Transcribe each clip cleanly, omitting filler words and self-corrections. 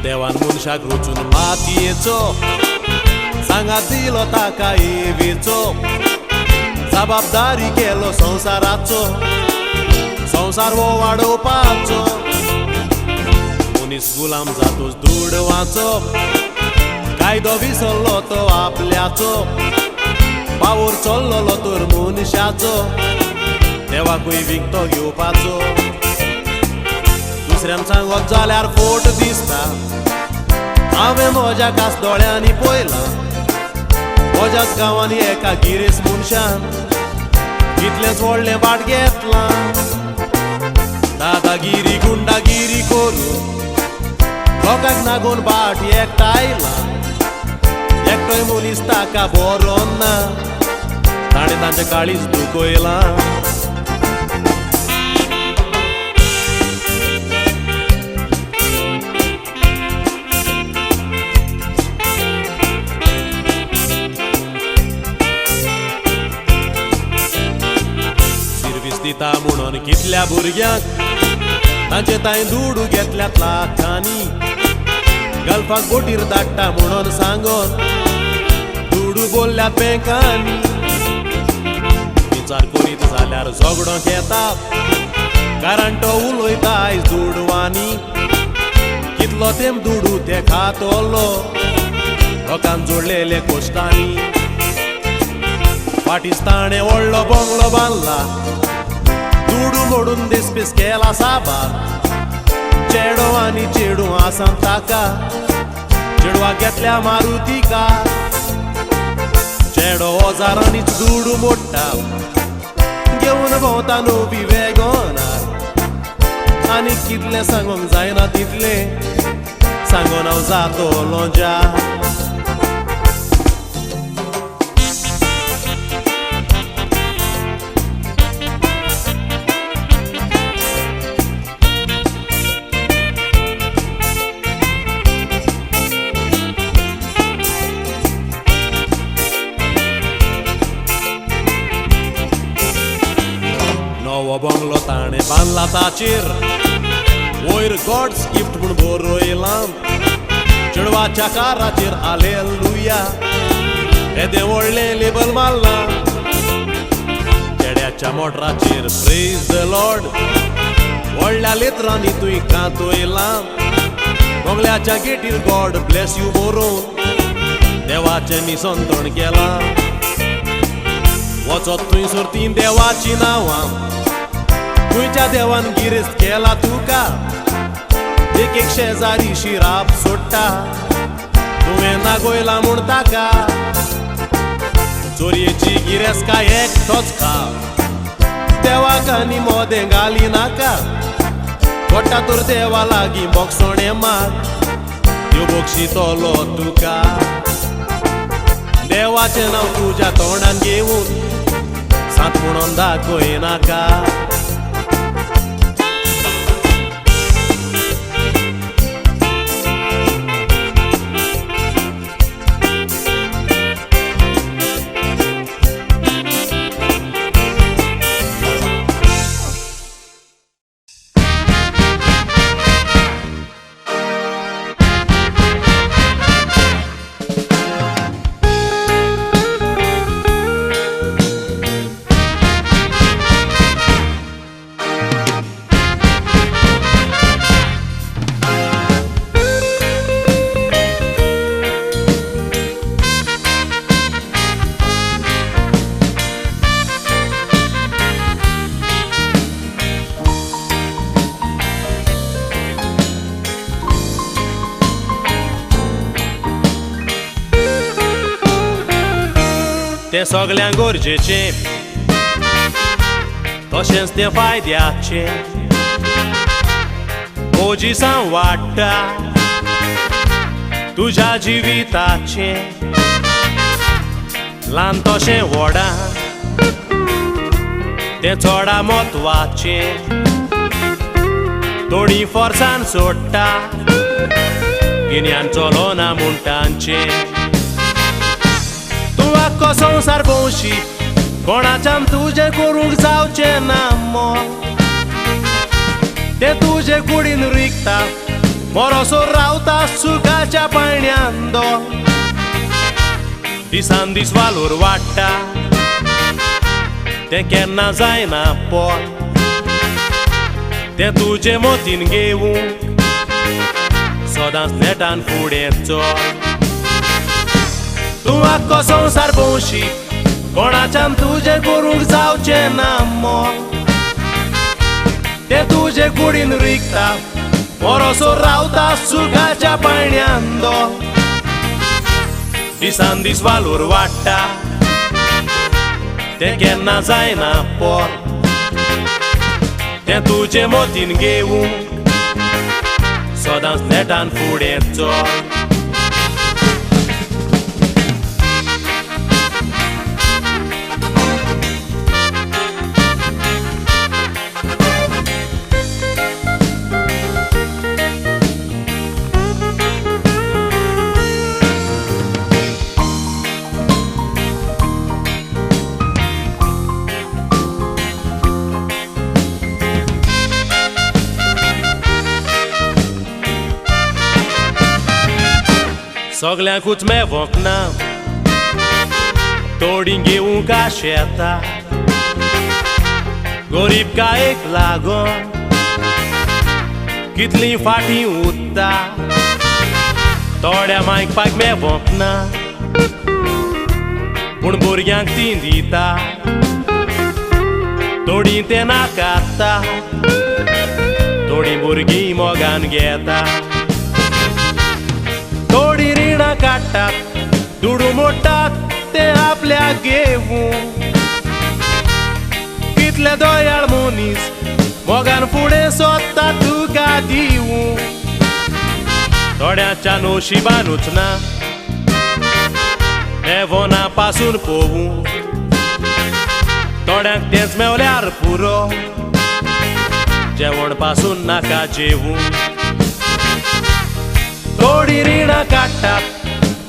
देवान मनशाक रचून मातयेचो सांगात दिलो ताका एवेचो जबाबदारी केलो संसाराचो संसार वो वाडोवपाचो मनीस गुलाम जातोच धूड वाचप कायदो विसरलो तो आपल्याचो वावर चल्लो तर मनशाचो देवाकूय विकतो घेवपाचो दुसऱ्यान सांगप जाल्यार फोट दिसता हांवें म्हज्या कास दोळ्यांनी पळयलां म्हज्याच गांवांनी एका गिरेस्त मनशान कितलेंच व्हडलें बाट घेतलां दादागिरी गुंडागिरी करून लोकांक नागोवन बाट एकठांयला एकटोय मनीस ताका बरो ना ताणें तांचें काळीज दुखयलां दिता म्हणून कितल्या भुरग्यांक तांचे ताई दुडू घेतल्यात लाखांनी गल्फाक बोटीर धाडटा म्हणून सांगोन दुडू बोलल्यात बँकांनी विचार करीत जाल्यार झगडो घेतात कारण तो उलयता आयज दुडवांनी कितलो तेम दुडू ते खातलो लोकांक जोडलेले कोश्टांनी फाटीच ताणें व्हडलो बंगलो बांदला दुडू मोडून दिसपीस केला साबार चेडो आनी चेडू आसात ताका चेडवाक घेतल्या मारुतीका चेडो ओजारांनीच दुडू मोडटा घेवन भोंवता नवी वेगोनार आनी कितलें सांगोंक जायना तितलें सांगोन हांव जातोलो ज्या बंगलो ताणें बांदला ताचेर वयर गॉड्स गिफ्ट म्हूण बरयलां चेडवाच्या काराचेर हालेलुया येदें व्हडलें लेबल मारलां चेड्याच्या मोटराचेर प्रेज द लॉर्ड व्हडल्या लेत्रांनी तुवें कांतयलां बंगल्याच्या गेटीर गॉड ब्लेस यू बरोवन देवाचें निसंतण केलां वचत थंयसर तीं देवाचीं नांवां तुझ्या देवान गिरेस्त केला तुका एक एक शेजारी शिराप सोडटा तुवें नागोयला म्हूण ताका चोरयेची गिरेस्तकाय एकटोच खा देवाक आनी मोदें घाली नाका पोटा तर देवा लागीं बोगसोणें माग त्यो बोगशीतलो तुका देवाचें नांव तुज्या तोंडान घेवन सांत म्हणून दाखय नाका तें सगल्यांक गरजेचें, तशेंच तें फायद्याचें. ओजिसां वाडटा तुज्या जिविताचें, ल्हान तशें व्हडा तें चोडा म्हत्वाचें. तोणी फोर्सान सोडटा गिन्यान चलोना म्हूण तांचें. तूं आख्खो संवसार भोंवशी, कोणाच्यान तुजें करूंक जावचें ना मोल. तें तुजे कुडीन रिगता, मोरोसोर रावता सुखाच्या पाळण्यांत दोल. दिसान दीस वालोर वाडटा तें केन्ना जायना पोल. तें तुजे मोतीन घेवूंक सदांच नेटान फुडें चल. तूं आख्खो संवसार भोंवशी, कोणाच्यान तुजें करूंक जावचें ना मोल. तें तुजे कुडीन रिगता, मोरोसोर रावता सुखाच्या पाळण्यांत दोल. दिसान दीस वालोर वाडटा तें केन्ना जायना पोल. तें तुजे मोतीन घेवूंक सदांच नेटान फुडें चल. सगल्यांकूच मेवोंक ना, तोडी घेवूंक आशेता. गरीबकायेक लागोन कितलीं फाटीं उत्ता. थोड्या मागपाक मेवोंक ना, पूण भुरग्यांक तीं दिता. थोडी तें नाकात्ता, थोडीं भुरगीं मोगान घेता. थोडी रिणां काडटात, दुडू मोडटात तें आपल्याक घेवूंक. कितले दोयाळ मनीस मोगान फुडें सोदता तुका दिवूंक. थोड्यांच्या नोशिबानूच ना मेवोना पासून पोवूंक. थोड्यांक तेंच मेवल्यार पुरो, जेवण पासून नाका जेवूंक. थोडी रिणां काडटात,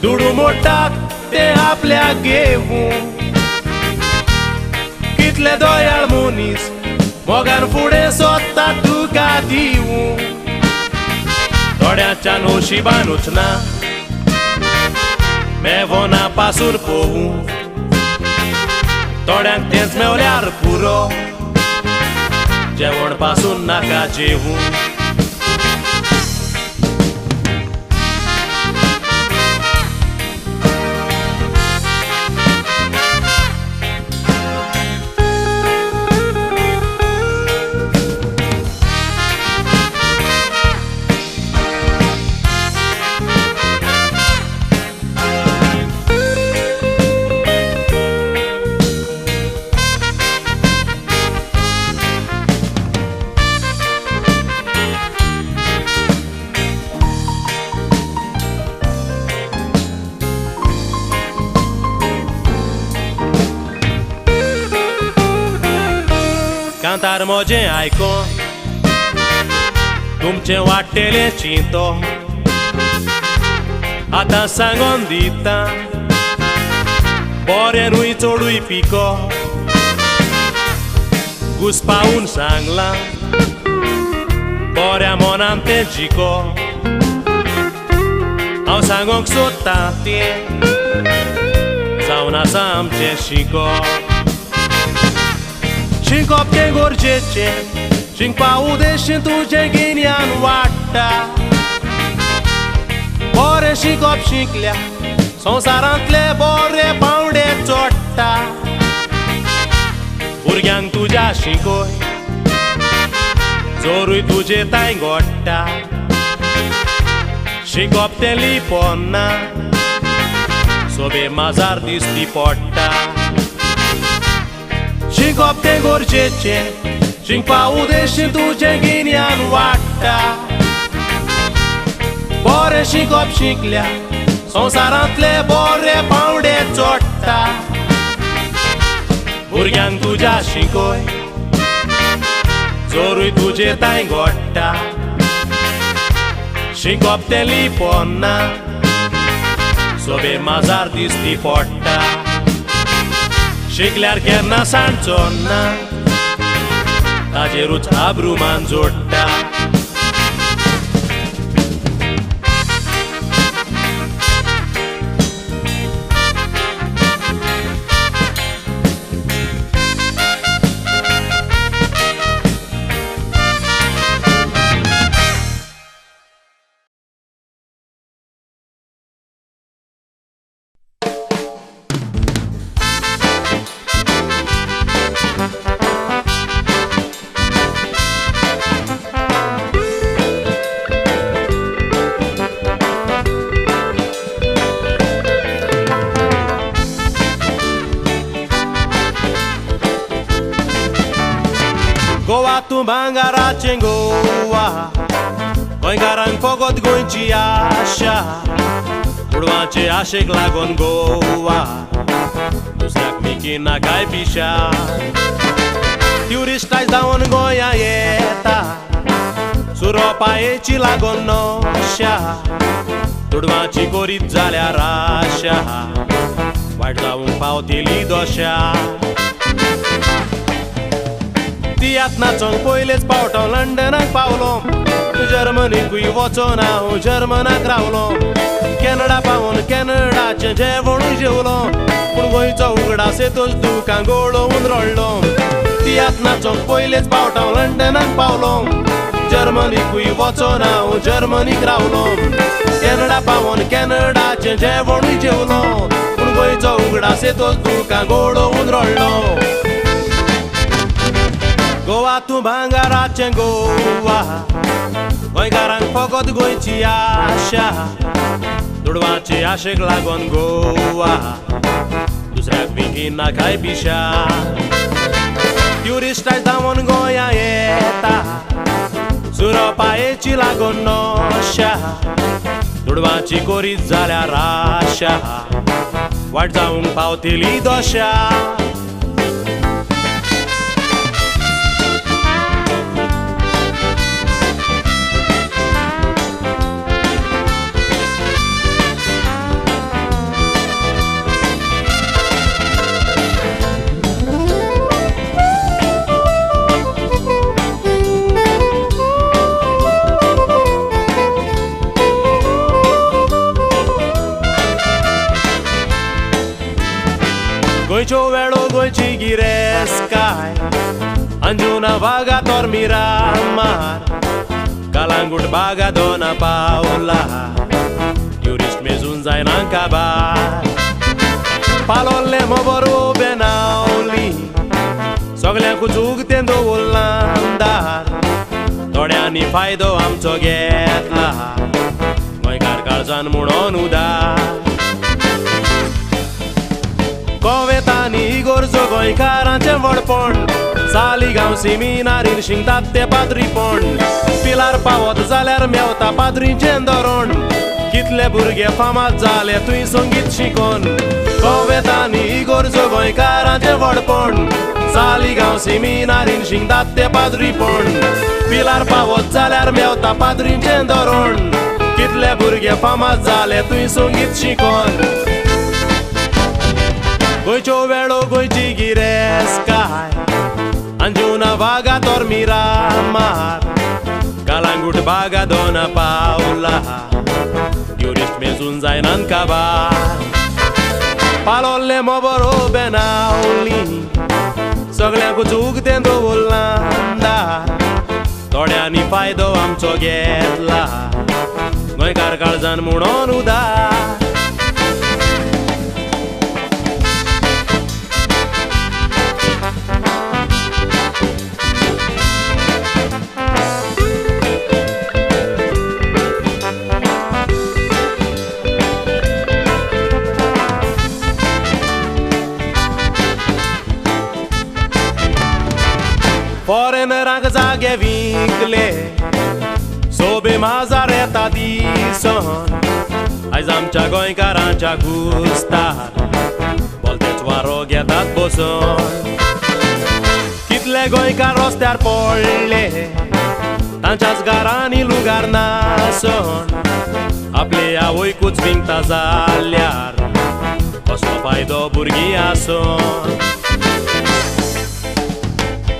दुडू मोडटात तें आपल्याक घेवूंक. कितले दोयाळ मनीस मोगान फुडें सोदता तुका दिवूंक. थोड्यांच्या नोशिबानूच ना मेवोना पासून पोवूंक. थोड्यांक तेंच मेवल्यार पुरो, जेवण पासून नाका जेवूंक. Cantar म्हजें आयकोन तुमचें वाडटेलें चिंतो. आतां सांगोन दिता बरेंरूय चोडूय पिको. घुस्पावून सांगलां बऱ्या मोनान तें जिको. हांव सांगोंक सोदतां तें जावन आसा आमचें शिको. शिंकोप तें गरजेचें, शिंकपा उदेशीं तुजें गिन्यान वाडटा. बरें शिकोप शिकल्या संवसारांतले बरे पावंडे चोडटा. भुरग्यांक तुज्या शिकोय, जोरूय तुजे ताय घोडटा. शिकोप तें लिपोन ना, सोबे माजार दिसती पडटा. शिकप तें गरजेचें शिकपा उद्देश तुजें गिन्यान वाडटा बरें शिकप शिकल्या संवसारांतले बरे पावंडे जोडटा भुरग्यांक तुज्या शिकोय जोरूय तुजे ताय घोडटा शिकप तें लिपोन ना सोबे माजार दिसती पडटा शिकल्यार केन्ना सांडचो ना ताजेरूच आब्रुमान जोडटा गोवा तूं भांगाराचें गोवा गोंयकारांक फकत गोंयची आशा उडवांचे आशेक लागून गोवा दुसऱ्याक मिकीना काय पिशा ट्युरिस्टायज जावन गोंया येता सुरोपायेची लागून नोशा तुडवांची कोरीत जाल्यार आशा वायट जावंक पावतेली दोशा तियात नाचोंक पयलेच पावटो लंडनाक पावलो जर्मनीकूय वचोन हांव जर्मनाक रावलो कॅनडा पावोन कॅनडाचें जेवणूय जेवलो पूण गोंयचो उगडास येतोच दुकां गोळोवन रडलो तियात नाचोंक पयलेच पावटो लंडनाक पावलो जर्मनीकूय वचोन हांव जर्मनीक रावलो कॅनडा पावोन कॅनडाचें जेवणूय जेवलो पूण गोंयचो उगडास येतोच दुकां गोळोवन रडलो गोवा तूं भांगाराचें गोवा गोंयकारांक फकत गोंयची आशा तुडवांचे आशेक लागून गोवा दुसऱ्याक विकीना काय पिशा ट्युरिस्टायज जावन गोंया येता सुरोपायेची लागून नोशा तुडवांची कोरीत जाल्यार आशा वाट जावंक पावतेली दोशा गोंयच्यो वेळो गोंयची गिरेस्काय अंजुना बागा तोर मिरामार कालांगूट बागा दोना पावला ट्युरिस्ट मेजून जायना काबार पालोल्ले मोबरू बेनावली सगल्यांकूच उगतें दवरला अंदार थोड्यांनी फायदो आमचो घेतला गोंयकार काळजान म्हणून उदार कोवेतांनी इगोर्जो गोंयकारांचें व्हडपण सालिगांव सेमिनारीन शिंगतात ते पाद्रीपण पिलार पावत जाल्यार मेवता पाद्रीचें धोरण कितले भुरगे फामाद जाले तुवें संगीत शिकोन कोवेतांनी इगोर्जो गोंयकारांचें व्हडपण सालिगांव सेमिनारीन शिंगतात ते पाद्रीपण पिलार पावत जाल्यार मेवता पाद्रीचें धोरण कितले भुरगे फामाद जाले तुवें संगीत शिकोन गोंयच्यो वेळो गोंयची गिरेस्काय अंजुना बागा तोर मिरामार कालांगूट बागा दोना पावला ट्युरिस्ट मेजून जायना काबार पालोल्ले मोबरू बेनावली सगल्यांकूच उगतें दवरला अंदार थोड्यांनी फायदो आमचो घेतला गोंयकार काळजान म्हणून उदार जागे विकले सोबे माजार येता दिसन आयज आमच्या गोंयकारांच्या गुस्तार बोलतेच वारो घेतात बसून कितले गोंयकार रस्त्यार पडले तांच्याच घरांनी लुगार नासन आपले आवयकूच विंगता जाल्यार कसलो फायदो भुरगीं आसून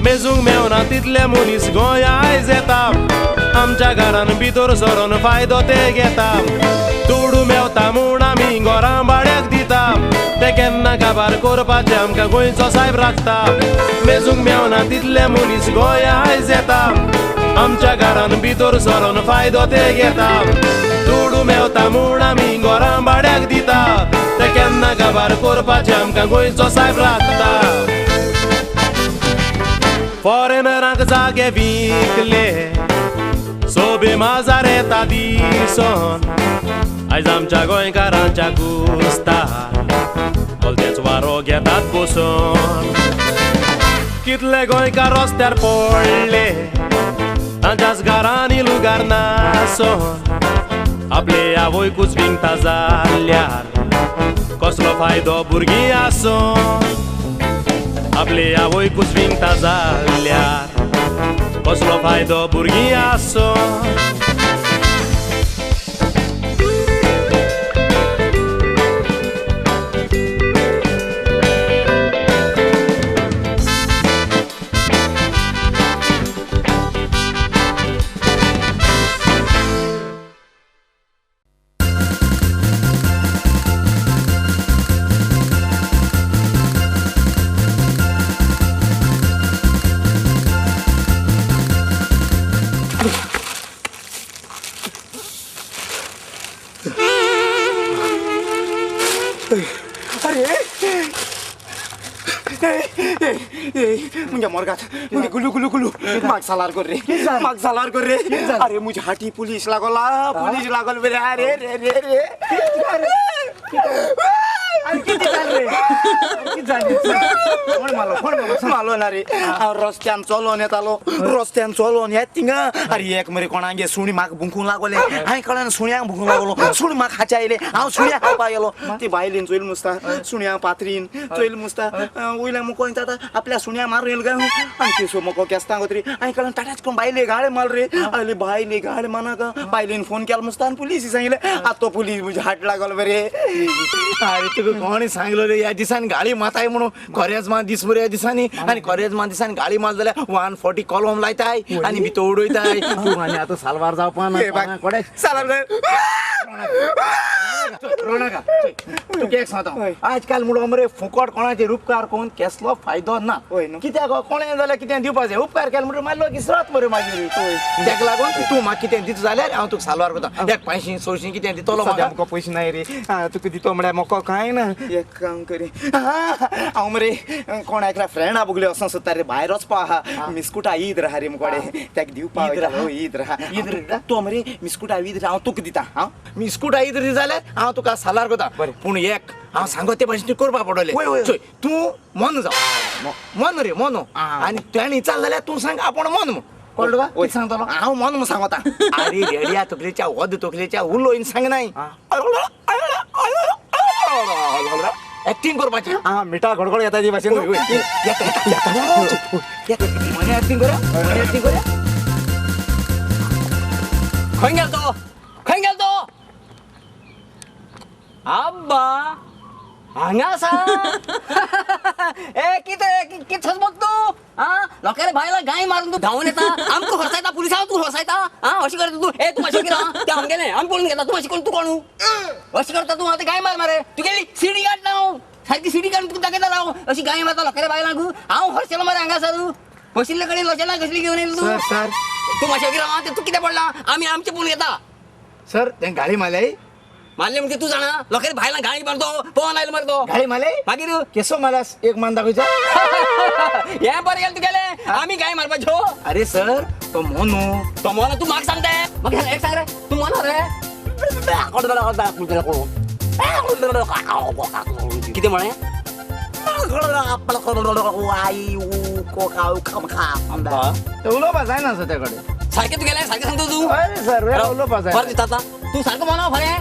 मेजूंक मेवना तितले मनीस गोंया आयज येता आमच्या घरान भितर सरोन फायदो ते घेता तोडू मेवता म्हूण आमी घरां भाड्याक दिता ते केन्ना काबार करपाचें आमकां गोंयचो साहेब राखता मेजूंक मेवना तितले मनीस गोंया आयज येता आमच्या घरान भितर सरोन फायदो ते घेता तोडू मेवता म्हूण आमी घरां भाड्याक दिता ते केन्ना काबार करपाचें आमकां गोंयचो साहेब राखता फॉरेनरांक जागे विकले सोबे माजार येता दिसन आयज आमच्या गोंयकारांच्या गुस्तार बोलतेच वारो घेतात बसून कितले गोंयकार रस्त्यार पडले तांच्याच घरांनी लुगार नासन आपले आवयकूच विंगता जाल्यार कसलो फायदो भुरगीं आसून आपले आवयकूच विंगता जाल्यार कसलो फायदो भुरगीं आसून मुझे मोरगात मुझे गुलू गुलू गुलू माग सालार कर रे अरे मुझे हाटी पुलिस लागल बेरे अरे रे रे रे मालो ना रे रस्त्यान चलोन येत थिंगा अरे एक मरे कोणागे सुणी म्हाका भुंकूंक लागले हांवें कळना सुण्यांक भुंकूंक लागलो सुणी म्हाका खाचायले हांव सुण्या खावपा गेलो ती बायलेन चोयल मुसता सुण्या पात्रीन चोयल मुसता वयल्या मुको जाता आपल्या सुण्या मारून येल गाय आनी केसो मको केस्ता गोत्री हांवें कळना टाटाच कोण बायले गाळे माल रे अरे बायले गाळे मानाका बायलेन फोन केलो मुसता आनी पुलिस सांगले आता तो पुलीस मुझे हाट लागलो बरे अरे तुका कोणी सांगलो रे या दिसांनी गाडी माताय म्हणून खरेंच मान दीस बरे दिसांनी आनी खरेंच मान दिसांनी गाडी मात जाल्यार 140 कॉलम लायताय आनी भितर उडयताय तूं आनी आतां सालवार जावपा ना कोडे सालवार रोनाका तुका एक सांगता आजकाल म्हणून मरे फुकट कोणाचे उपकार कोण केसलो फायदो ना कित्याक कोणें जाल्यार कितें दिवपाचें उपकार केलो म्हणून मारलो की सरात मरे मागीर ताका लागून तूं म्हाका कितें दिता जाल्यार हांव तुका सालवार करता एक 500 कितें दितलो म्हाका पयशे नाय रे तुका दितो म्हळ्यार मोको कांय ना एक काम करी हांव मरे कोण एकल्या फ्रेंडा बगले वचों सोदता रे भायर वचपा आहा मिस्कुटा ईद रहा रे मुकोडे ताका दिवपा ईद रहा तो मरे मिस्कुटा ईद हांव तुका दिता हांव मिस्कुटा ईद दी जाल्यार हांव तुका सालार करता पूण एक हांव सांगो ते भाशेन करपा पडटलें तूं मन जाव मन रे मन आनी ताणी चाल जाल्यार तूं सांग आपण मन कळ्ळो का कितें सांगतलो हांव मन म्हूण सांगता अरे रेड्या तकलेच्या वद तकलेच्या उलोयन सांग नाय एक्टिंग करपाची मिठा गडगड येता ती भाशेन मने एक्टिंग करा खंय गेलतो आब्बा हांगा आसा ए कितें बघ तू लोकांनी भायला गाय मारून तू धांवन येता आमकां हरसायता पुलिसांक तू हरसायता अशें करता तू ए तू मातशें कितें ते आमगेलें आमी पळोवन घेता तू मातशें कोण तू कोण अशें करता तू आतां गाय मार मरे तुगेली सिडी काड ना सारकी सिडी काडून तुका दाखयता राव अशी गाय मारता लोकांनी बायलांक हांव हरसेलो मरे हांगा सर बशिल्ले कडेन लोचना कसली घेवन येयली तू मातशें कितें तू कितें पडला आमी आमचें पळोवन घेता सर तें गाडी मारल्याय मारले म्हणजे तू जाणा लोकांनी भायला गाडी मारतो पवन आयलो मारतो गाडी मारले मागीर केसो मारलास एक मान दाखयचा हे बरें गेलें तुगेलें आमी गाय मारपाच्यो अरे सर तो मोनू तो मोना तू म्हाका सांगता म्हाका एक सांग रे तू मोना रे कितें म्हणे उलोपा जाय ना सर त्याकडे सारखे तू गेलाय सारखे सांगतो तू अरे सर उलोपा बरं दिसता आता. तू सारखं म्हणावं फळे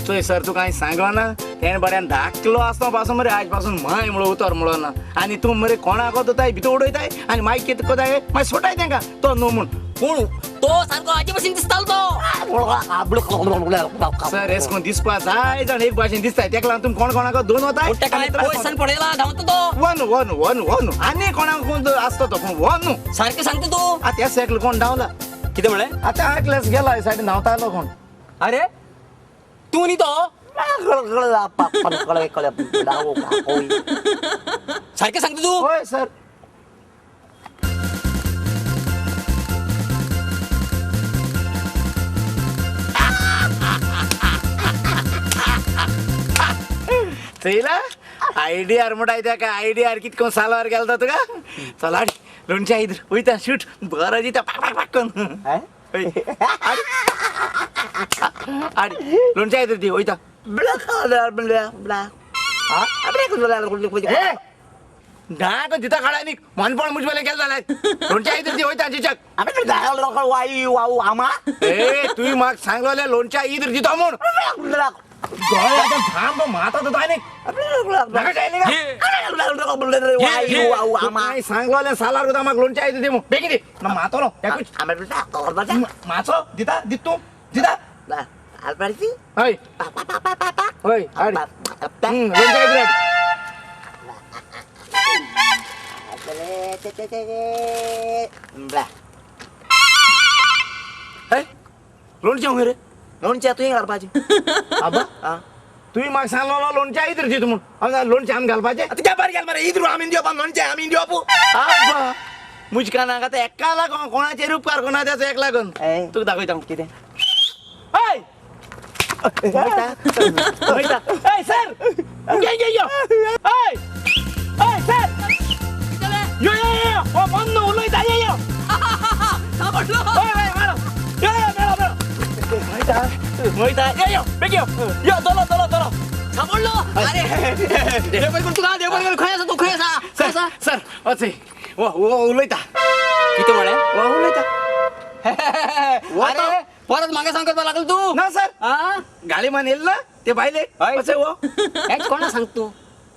तो सर तू काही सांगवा ना त्याने बऱ्यान धाकलो असतो पासून मरे आजपासून माय मुळे उतर मुळे ना आणि तू मरे कोणा कोताय भितर उडयताय आणि माय कित कोताय माय सोटाय तेंका तो नो म्हण कोण तो सारखं आजीपासून दिसताल तो सर हेच कोण दिसपा जाय जाण एक भाशेन दिसताय तेका लागून तुम्ही कोण कोणाक दोन होताय मोठ्या काय पोयसन पडेला धावतो तो वन वन वन वन आणि कोणाक कोण असतो तो पण वन सारखे सांगतो तू आता सायकल कोण धावला किती म्हणे आता ऐकलंस गेला साईड धावता आलो कोण अरे तू नी तो सारखे सांगतो तू होय सर चला आयडियार म्हणटाय त्या काय आयडियार कितको सालावर गेलता तुका चल आडी लोणच्या इधर वयता शूट बरं जिता पाक पाक करून आडी लोणच्या इधर दी वयता डाक जिता काढा नी मनपण मुजबले गेल झालाय लोणच्या इधर दी वयता जिचक ए तुई माग सांगलोले लोणच्या इधर जिता म्हण थांब माता तर सांगलो सालार होता मग लोणच्या इथे मग बेगी दे ना मातो माचो दिता दित तू दिता होय होय लोणच्या इथे लोणच्या रे लोणच्या तू घाल पाहिजे आबा तुम्ही मग सांगलो लोणच्या इधर दी तुम्ही लोणच्या आम घाल पाहिजे त्या बारी घाल मरे इधर आम्ही देऊ लोणच्या आम्ही देऊ आपू आबा मुजका नाका तर एका लागून कोणाचे रूपकार कोणा त्याचं एक लागून तू दाखवता किती सर यो यो यो ओ बंद उलयता यो यो मोहिता यो यो बेग यो यो चलो चलो चलो सापडलो अरे देवबन तू का देवबन खयसा तू खयसा सर सर असे वो वो उलयता किती म्हणे वो उलयता अरे परत मागे सांग करता लागल तू ना सर हा गाडी मान येईल ना ते पाहिले असे वो हेच कोणा सांगतो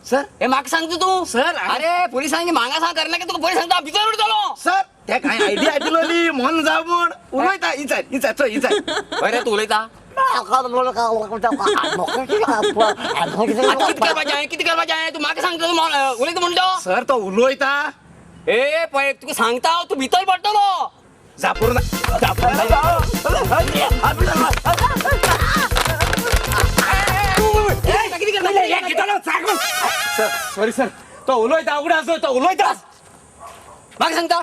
सर हे माग सांगतो तू सर अरे पोलिसांनी मागा सांग करणार की तू पोलीस सांगता भीतर उडतो सर त्या काय आयडिया दिलोली मन जाऊ म्हण उलयता इचाय इचाय चल इचाय अरे तू उलयता किती करवा जाय तू मागे सांगतो तू उलयतो म्हणतो सर तो उलयता ए पण तू सांगता तू भीतर पडतो जापूर सर सॉरी सर तो उलयता उघडा असतो तो उलयता मागे सांगता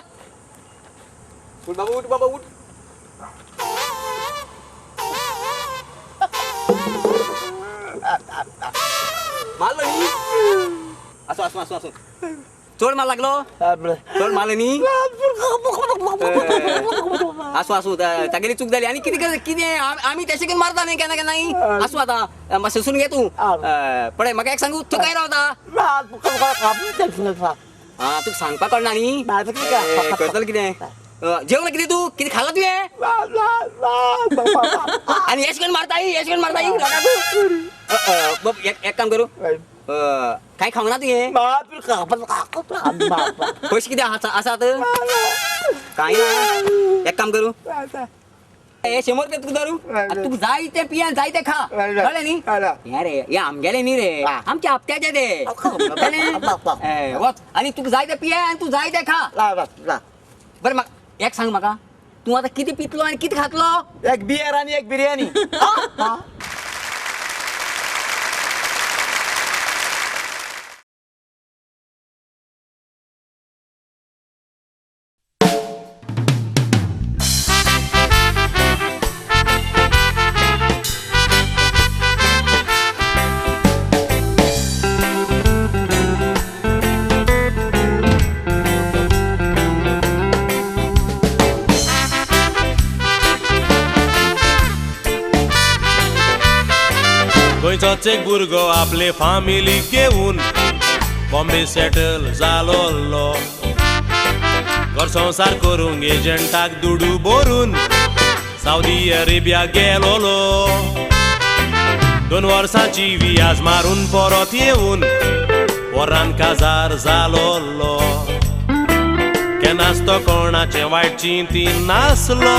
उठ बाबा उठ बाबा उठ मारलो नी असो असो असो असो चोर मार लागलो चोर मारलो नी असो असो तागेली चूक झाली आणि किती किती आम्ही त्याच्याकडे मारता नाही काय नाही असो आता मग सुसून घे तू पडे मग एक सांगू तू काय राहता हा तू सांगता करणार नी करताल किती जेवण किती तू किती खाल्ला तू आणि यशगण मारता येईल एक काम करू काय खाऊ ना तू हे पैसे किती असा काय ना एक काम करू 100 रुपये तू धरू तू जाय ते पिया जाय ते खा कळलं नी अरे या आमगेले नी रे आमच्या हप्त्याचे ते आणि तू जाय ते पिया आणि तू जाय ते खा बरं मग एक सांग मका तू आता किती पितलो आणि किती खातलो एक बियर आणि एक बिर्याणी थंयचोच एक भुरगो आपले फामिलीक घेवन बॉम्बे सेटल जालोलो घर संसार करूंक एजंटाक दुडू भरून सावदी अरेबिया गेलोलो 2 वर्सांची वियाज मारून परत येवन वरान काजार जालोलो केन्नाच तो कोणाचे वायट चिंतीन नासलो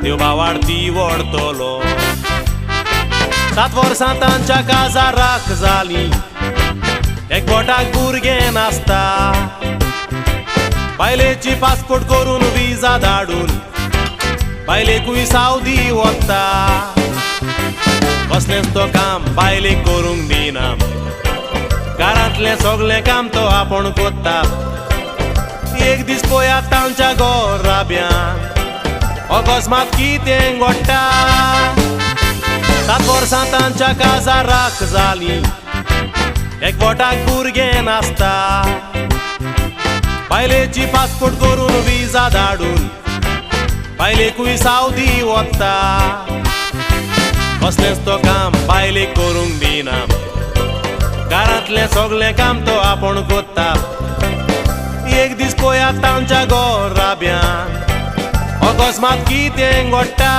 देव वाडती व्हरतलो 7 वर्सां तांच्या काजाराक जाली एकवटाक भुरगें नासता बायलेची पासपोर्ट करून विजा धाडून बायलेकूय सावदी वता कसलेंच तो काम बायलेक करूंक दिना घरांतलें सगळें काम तो आपण कोत्ता एक दीस पळयात तांच्या घोराब्यान अकस्मात कितें घडटा 7 वर्सां तांच्या काजाराक जाली एकवटाक भुरगें नासता बायलेची पासपोर्ट करून विजा धाडून बायलेकूय सावदी वता कसलेंच तो काम बायलेक करूंक दिना घरांतलें सगळें काम तो आपण कोत्ता एक दीस पळयात तांच्या घोराब्यान अकस्मात कितें घडटा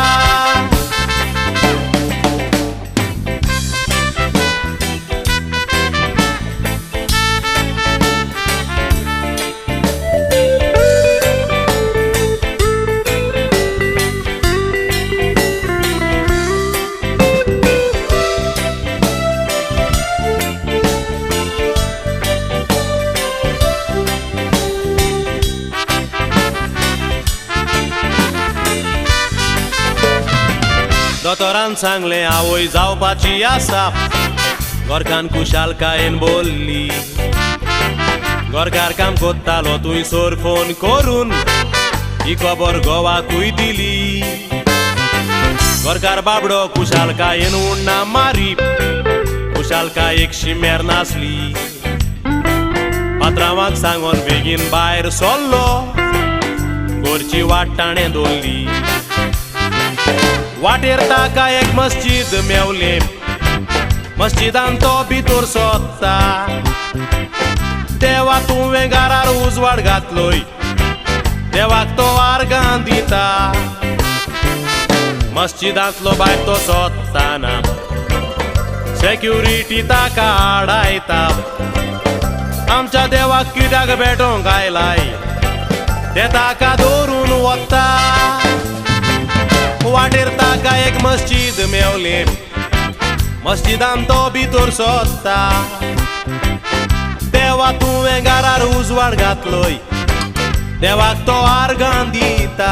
दोतोरान सांगलें आवय जावपाची आसा घरकान कुशालकायेन बोल्ली घरकार काम कोत्तालो थंयसर फोन करून ही खबर घोवाकूय दिली घरकार बाबडो कुशालकायेन उण्णां मारी कुशालकायेक शिमेर नासली पात्रांवाक सांगोन बेगीन भायर सरलो घरची वाट ताणें दवरली वाटेर ताका एक मस्जिद मेवलें मस्जिदान तो भितर सोदता देवा तुवें घरार उजवाड घातलोय देवाक तो आर्गां दिता मस्जिदांतलो भायर तो सोदताना सेक्युरिटी ताका आडायता आमच्या देवाक कित्याक भेटोंक आयलाय ते ताका दवरून वता वाटेर ताका एक मस्जिद मेवलें मस्जिदान तो भितर सोदता देवा तुवें घरार उजवाड घातलोय देवाक तो आर्गां दिता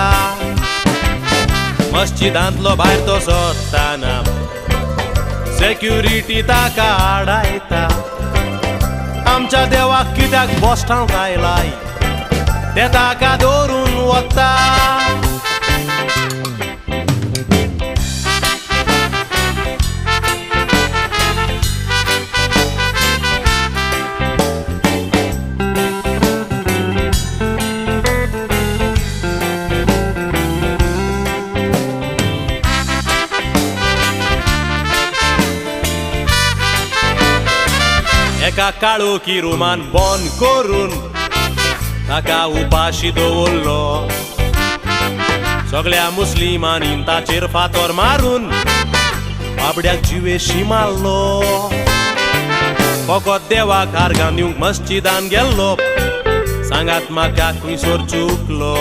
मस्जिदांतलो भायर तो सोदताना सेक्युरिटी ताका आडायता आमच्या देवाक कित्याक बोस्टांक आयलाय ते ताका दवरून वता एका काळोखी रुमान बंद करून ताका उपाशी दवरलो सगळ्या मुस्लिमांनी ताचेर फातर मारून बाबड्याक जिवेशी मारलो फकत देवाक आर्गां दिवंक मस्जिदान गेल्लो सांगात म्हाका खंयसर चुकलो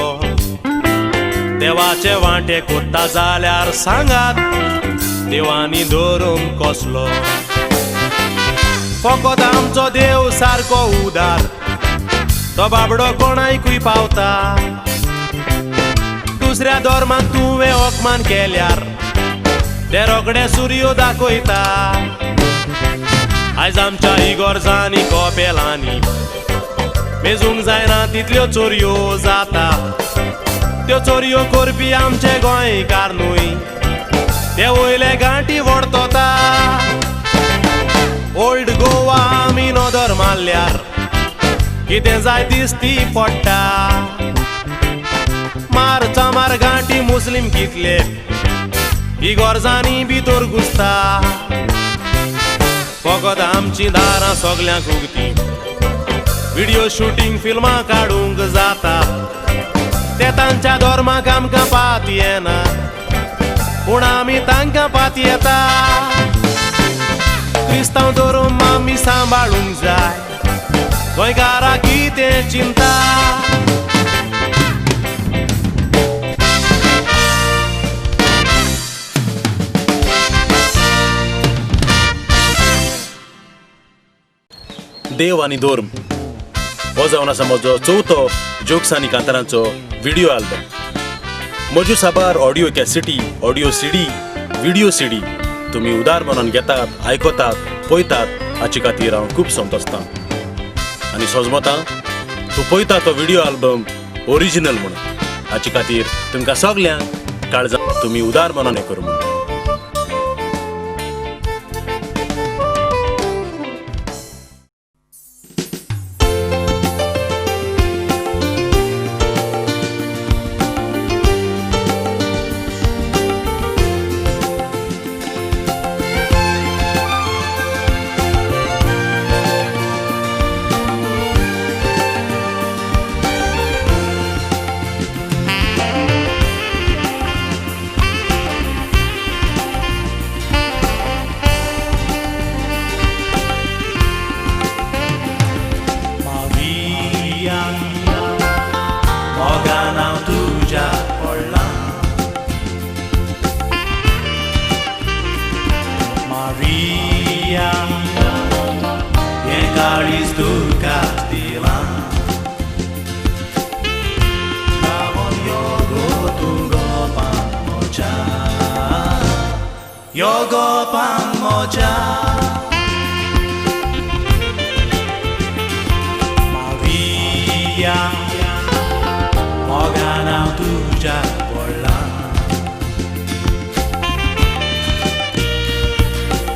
देवाचे वांटे कोत्ता जाल्यार सांगात देवानी धरून कसलो फकत आमचो देव सारको उदार तो बाबडो कोणायकूय पावता दुसऱ्या धर्माक तुवें अपमान केल्यार ते रोखडे सूर्यो दाखयता आयज आमच्या इगोर्जांनी कपेलांनी मेजूंक जायना तितल्यो चोरयो जाता त्यो चोरयो करपी आमचे गोंयकार न्हय ते वयले गांठी वडतोता ओल्ड गोवा आमी नदर मारल्यार कितें जाय दिसती पडटा मार चामार गांठी मुस्लीम कितले इगोर्जांनी भितर घुसता फकत आमची दारां सगल्यांक उगती व्हिडिओ शूटिंग फिल्मां काडूंक जाता ते तांच्या धर्माक आमकां पात येना पूण आमी तांकां पात येता क्रिस्तांव धर्म आमी सांबाळूंक जाय गोंयकाराक कितें चिंता देव आनी धर्म हो जावन आसा म्हजो चवथो जोक्स आनी कांतारांचो व्हिडिओ आल्बम म्हज्यो साबार ऑडिओ कॅसेटी ऑडिओ सीडी व्हिडिओ सीडी तुमी उदार मनान घेतात आयकतात पळयतात हाचे खातीर हांव खूब संतोसतां आनी सोजमतां तूं पळयता तो व्हिडिओ आल्बम ओरिजिनल म्हणून हाचे खातीर तुमकां सगल्यांक काळजां तुमी उदार मनान हें करूं म्हणून Yogo Pamoja Maria Mogana tuja pola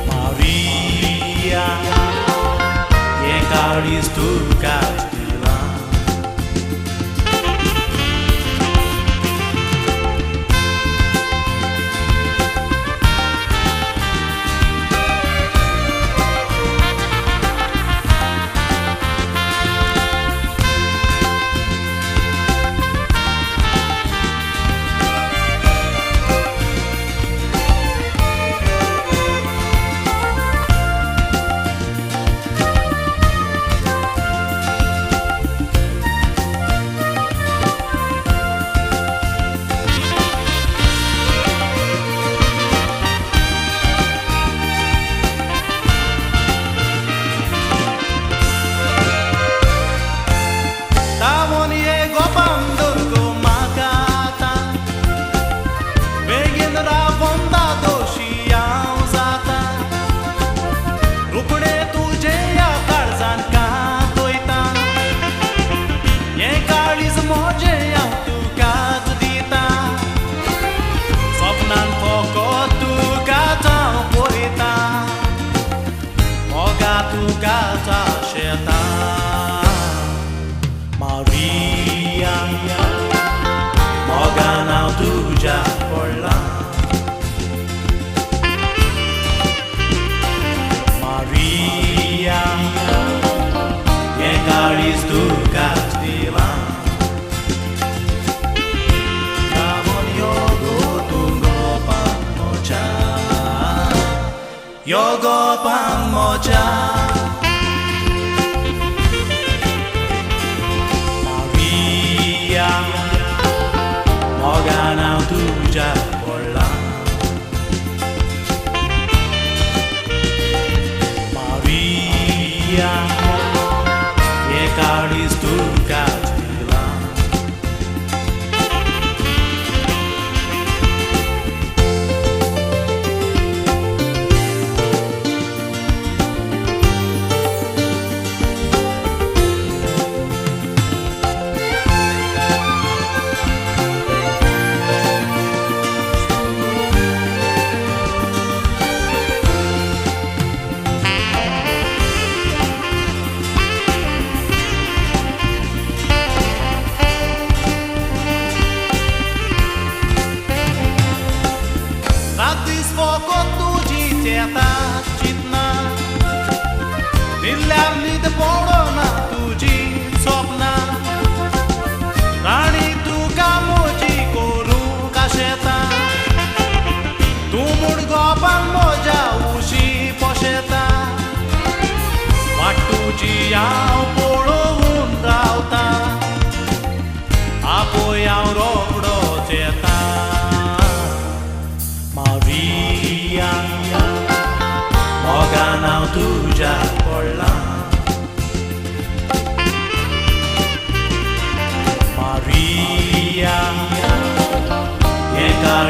Maria Yekaris tu Castilla Maria Mogana tuja pola Maria Yekaris tu Castilla Kamon yogo tungo pamoja Yogo pamoja Mogana tuja pola Maria Yekaris tu Castilla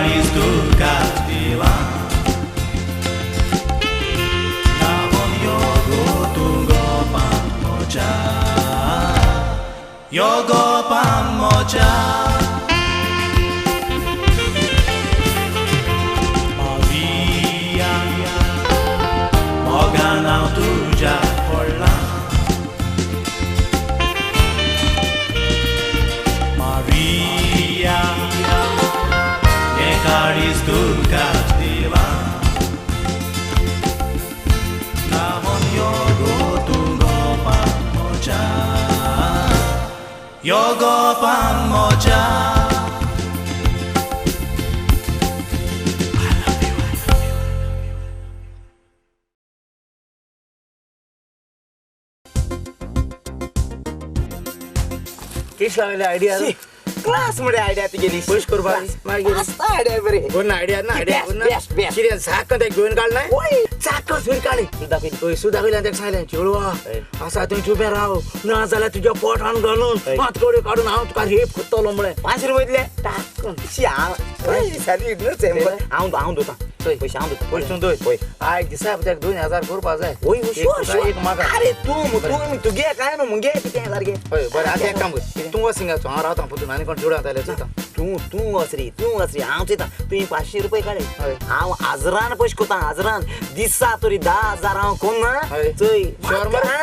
काळीज तुका दिला नावोन योगो तुगो पामोच्या योगो पामोच्या Maria moga naw तुझ्या पडला Maria हे काळीज तुका दिला नावोन योगो तुगो पामोच्या योगो पामोच्या किस लागले idea class मध्ये idea ती गेली पयस करपा मागीर आयडिया बरे कोण आयडिया ना आयडिया Best, best. कितें साक ते घेवन काढलाय ओय चाकर सुरी काढे सुद्धा पयली ताका सांगलें चेडवा आसा थंय तुबें राव ना जाल्यार तुज्या पोटान घालून हातकडे काडून हांव तुका रेप करतलो म्हळें 5 रुपये दिले टाकून साली इग्नोच हांव दोता पैसे हांव दोता पयसून दोय आयक दिसा ताका 2000 करपा जाय ओय एक म्हाका अरे तू घे काय न्हू मुगे कितें हजार घे हय बरें आतां एक काम कर तूं वसिंगाचो हांव रावता पतून आनी कोण चेडवा आताले चलता तू वचरी हांव चयता तुवें 500 रुपये काडे हय. हांव हजरान पयशे कोता हजरान दिसा तरी 10,000 हांव कोण ना हय. चोय शोर मरे?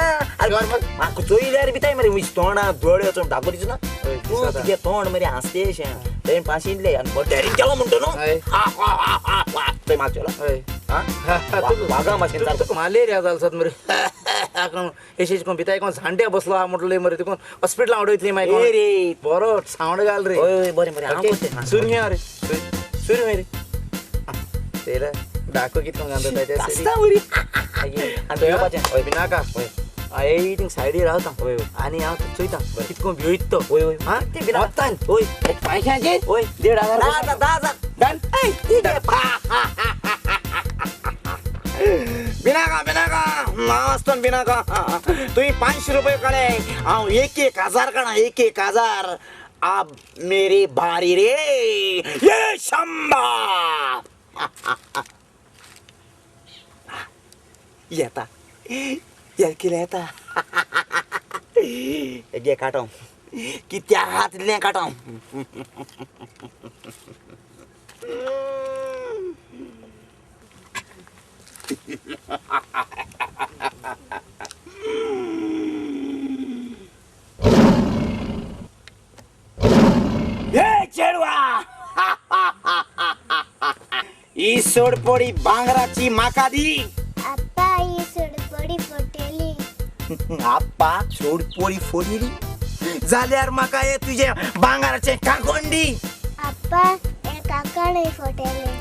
म्हाका चोयल्यार बिताय मरे तोंडा दोळे वचून दाखोवचो ना हय, तूं दिसता. तुगे तोंड मरे हांसते अशें तें 500 दिले आनी बरें डॅरींग केलो म्हणटो न्हू हय. थंय मागचो हय वागा मातशें सारको मलेरिया जालो सत मरे एशेच कोण भिताय कोण सांडे बसलो हा म्हटलं मरे देखून हॉस्पिटलां उडयतली मागीर ए रे बरो सावंड घाल रे ओय बरें बरें हांव करतें सुरया रे सुरू रे तेरा डाको कितको घालता त्या आसता बरी आनी थंय येवपाचें हय बिनाका हय थिंग सायडीर रावता ओय आनी हांव चोयता कितको भियोयत तो ओय ओय हा ते बिना वत्तान ओय पैशांचे ओय 1,500 10,000 डन बिनाका मस्त बिनाका तुम्ही 500 रुपये काढे हांव 1,000 काढा 1,000 अब मेरी बारी रे ये शंभा येता येता गे काटो कित्या हातले काटो चेडवा ही सोडपोडी बांगराची माका दी आप्पा ही सोडपडी फुटेली आप्पा सोडपोडी फोडली जाल्यार म्हाका हे तुझे बांगराचे काकोंडी आप्पा हे काकाणे फुटेले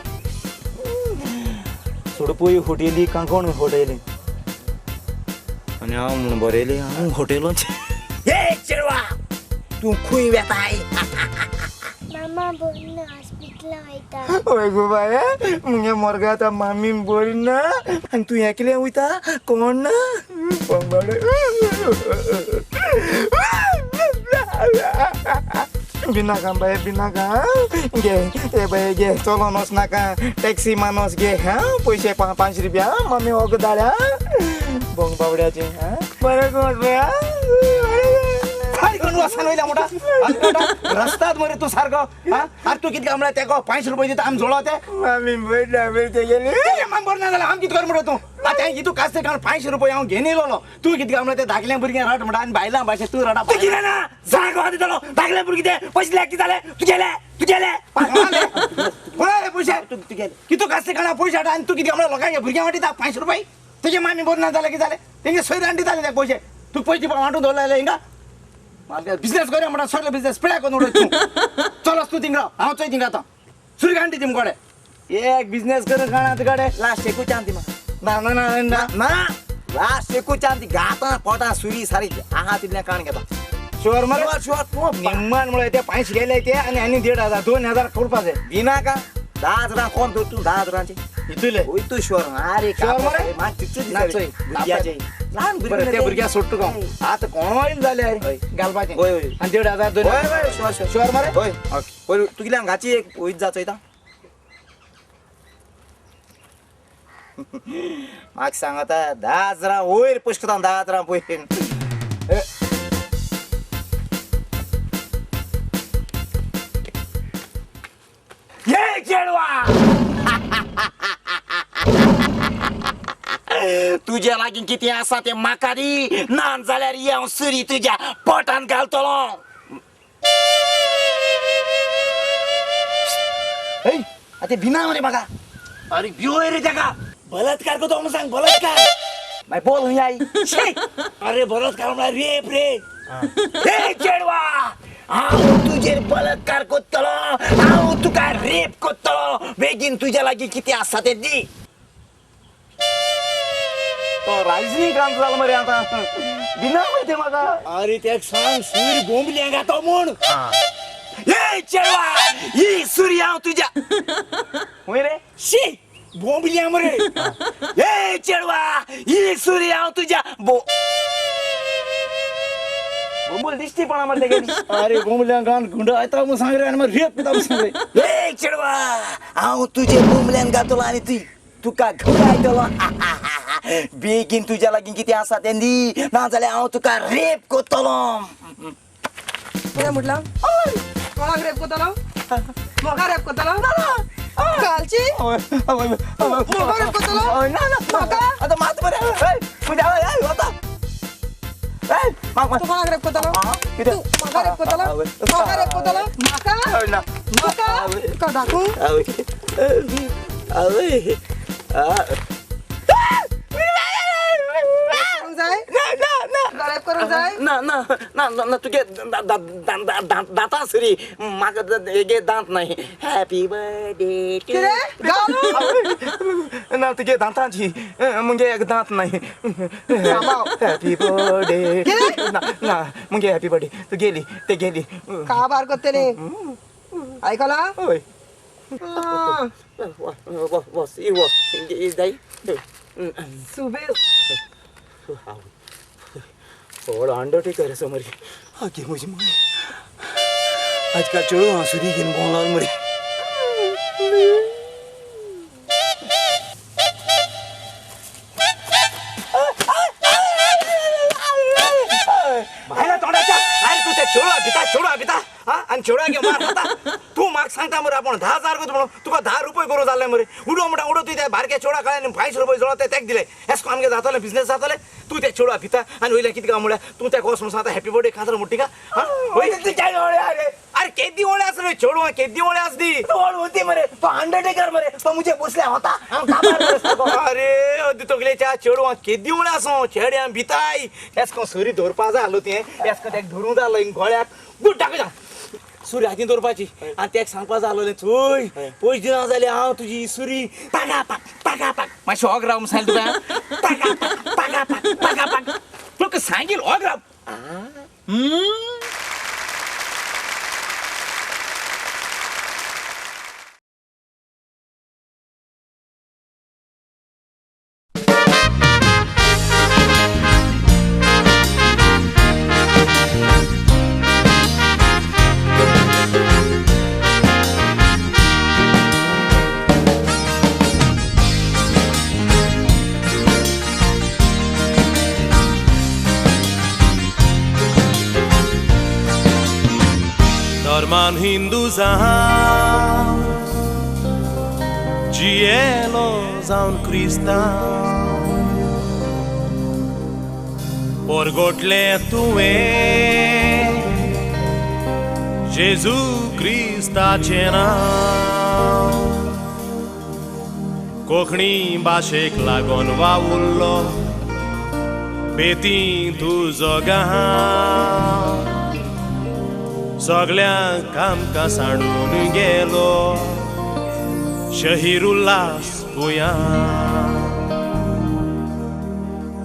सोडपोळी फुटेली कांकोण फुटेली आनी हांव म्हूण बरयली हांव फुटेलोच हे चेडवा तू खूय वेताय मामा बोलून हॉस्पिटल वयता ओय गो बाया मुगे मोरगा आतां मामी बरी ना आनी तूं एकलें वयता कोण ना बिनाका बाय बिनाका घे ए बाय घे चलोन वचनाका टॅक्सी मानस घे हा पयशे 5 रुपया मामी हो धाड्या बोंग बावड्याचे हा बरें कोण बाया वसान वयला मोठा रस्त्यात मरे तू सारको अरे तू कितके म्हणल्यार तेको 5 रुपये दिता आमी जोडो ते मामी बरी गेली मान बरो ना जाल्यार आमी कितें कर म्हणटा तूं आतां हितू कास्ते कारण 5 रुपये हांव घेवन येयलो तूं कितें म्हणल्यार ते धाकल्या भुरग्यां रड म्हणटा आनी बायलां भाशे तू रडा कितें ना सांग दितलो धाकल्या भुरगीं ते पयशे कितें जाले तू गेले पळय पयशे तू गेले कितू कास्ते कारण पयशे हाडा आनी तू कितें म्हणल्यार लोकांच्या भुरग्यां वाटिता 5 रुपये तुजे मामी बरो ना जाल्यार कितें जालें तेंगे सोयऱ्यां हाडून दिताले ते पयशे तू पयशे वांटून दवरले हिंगा बिजनेस करूया म्हणटा सगळे बिजनेस पिळ्या करून उडय तूं चलोस तूं थिंगा हांव चोय थिंगा आतां सुरी घांटी ती मुकोडे एक बिझनेस करून खाणा तुकडे लास्ट एकू चांदी ना ना ना ना ना लास्ट एकू चांदी घाता पोटा सुरी सारी आहा तितलें काण घेता शुअर मरे निम्मान मुळे ते 5 गेले ते आणि 1,500 2,000 करपा जाय बिना का 10,000 कोण तू 10,000चे इतुले ओय तू शुअर अरे Sure मरे? मा चिच्चू ना चोय. भुरग्याचे लहान बरं ते भुरग्या सोडतो का आता कोण जाले घालपाचे होय, होय. आणि 1,500 होय होय शुअर शुअर शुअर मरे होय ओके तू कितल्याक घाची एक वयत जा चोयता म्हाका सांग आता 10,000 वयर पयशे कोता 10,000 पयशे ये चेडवा तुझ्या लागीं कितें आसा तें म्हाका दी ना जाल्यार हांव सुरी तुज्या पोटान घालतलो ते भिना मरे म्हाका अरे भिवय रे ताका बलात्कार करतो म्हणून सांग बलात्कार माय बोल हुंय आई शी अरे बलात्कार म्हणल्यार रेप रे हे चेडवा हांव तुजेर बलात्कार करतलो हांव तुका रेप करतलो बेगीन तुज्या लागीं कितें आसा तें दी तो राजनीकांत जालो मरे आतां भिना मरे ते म्हाका अरे तेक सांग सूर बोंबल्या गातो म्हूण ए चेडवा ही सूर्य हांव तुज्या हुंय रे शी बोंबल्या मरे ए चेडवा ही सूर्य हांव तुज्या बोंबल दिसती पण आम्हाला तेगे अरे बोंबल्या गान गुंड आयता मग सांग रे आणि मग रेप पिता सांग रे ए चेडवा हांव तुजे बोंबल्यान गातलो आणि तुका घुंड आयतलो बेगीन तुज्या लागीं कितें आसा तें दी ना जाल्यार हांव तुका रेप करतलो कितें म्हटलां कोणाक रेप करतलो म्हाका रेप करतलो कालची म्हाका रेप करतलो म्हाका आता मात मरे तुझ्या होता तू कोणाक रेप करतलो तू म्हाका रेप करतलो म्हाका रेप करतलो म्हाका म्हाका तुका दाखू करूंक जाय रेप करूंक जाय ना ना ना ना तुगे दांतां सरी म्हाका हेगे दांत नाही हॅपी बर्थडे कितें गालो ना तुगे दांतांची मुगे एक दांत नाही हॅपी बर्थडे ना ना मुगे हॅपी बर्थडे तू गेली ते गेली काबार करतले आयकला ओय बस ई जाई सुबेज व्हड अंडरटेकर आसा मरे आगे म्हजी माय आजकाल चेडू आसुरी घेवन भोंवला मरे भायला तोंडाच्या अरे तू ते चेडवा भिता आणि चेडवा घे मार खाता तू म्हाका सांगता मरे आपण 10,000 करता म्हणून तुका 10 रुपये करू जाल्ले मरे उडो म्हणटा उडो तू त्या बारक्या चेडवा कळ्यान 500 रुपये जोडो ते तेक दिले एसको आमगे जातले बिझनेस जातले तू त्या चेडवा भिता आणि वयल्या कितें काय म्हळ्यार तू त्या कोस म्हणून सांगता हॅपी बर्थडे खातर म्हणटी का अरे केदी ओळे आस रे चेडवा केदी ओळे आस दी ओळ होती मरे तो अंडरटेकर मरे तो मुझे बसल्या होता अरे तोगलेच्या चेडवा केदी ओळे आसो चेड्या भिताय एसको सरी धरपा जालो ते एसको तेक धरून जालो गोळ्याक गुड टाक जा सुरी हातीन दवरपाची आनी तेका सांगपा जालो चोय पयस दिना जाले हांव तुजी सुरी पागा पाक मातशें होग राव सांग तुका पागा पाक तुका सांगील होग राव Norman Hindu zaun Gielo zaun cristão Porgotle tue Jesus Christa cena Konkani भाशेक लागून वावुरलो बेती तुजो गांव सगळ्यांक आमकां सांडून गेलो शहीर उल्हास गोंया